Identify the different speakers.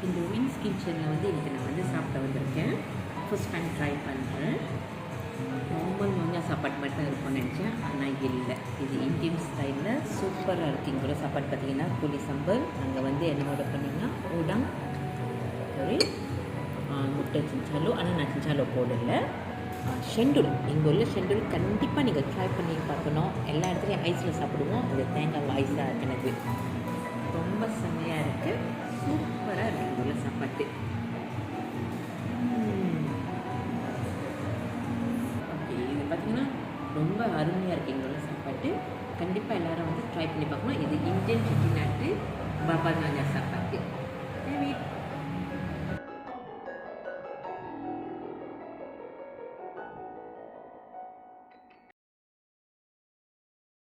Speaker 1: இந்த வின்ஸ் கிச்சனில் வந்து இன்றைக்கி நான் வந்து சாப்பிட வந்திருக்கேன். ஃபர்ஸ்ட் டைம் ட்ரை பண்ணுறேன். நார்மல் நோஞ்சா சாப்பாடு மட்டும் தான் இருக்கும்னு நினச்சேன், ஆனால் இல்லை. இது இந்தியன் ஸ்டைலில் சூப்பராக இருக்குது. இங்கே சாப்பாடு பார்த்திங்கன்னா புளி சம்பல், அங்கே வந்து என்ன ஆர்டர் பண்ணிங்கன்னா ஊடம் ஒரு முட்டை சிஞ்சாலோ, ஆனால் நான் சிஞ்சாலோ போடலை. ஷெண்டூல், இங்கே உள்ள ஷெண்டூல் கண்டிப்பாக நீங்கள் ட்ரை பண்ணி பார்க்கணும். எல்லா இடத்துலையும் ஐஸில் சாப்பிடுவோம், அது தேங்காய் ஐஸாக இருக்கிறது ரொம்ப செம்மையாக இருக்குது. சூப்பராக இருக்குது இங்கே உள்ள சாப்பாட்டு. ஓகே, இது பார்த்திங்கன்னா ரொம்ப அருமையாக இருக்குது இங்கே உள்ள சாப்பாட்டு. கண்டிப்பாக எல்லோரும் வந்து ட்ரை பண்ணி பார்க்கணும். இது இந்தியன் செட்டிநாட்டு பாபா நாஞ்சா சாப்பாட்டு.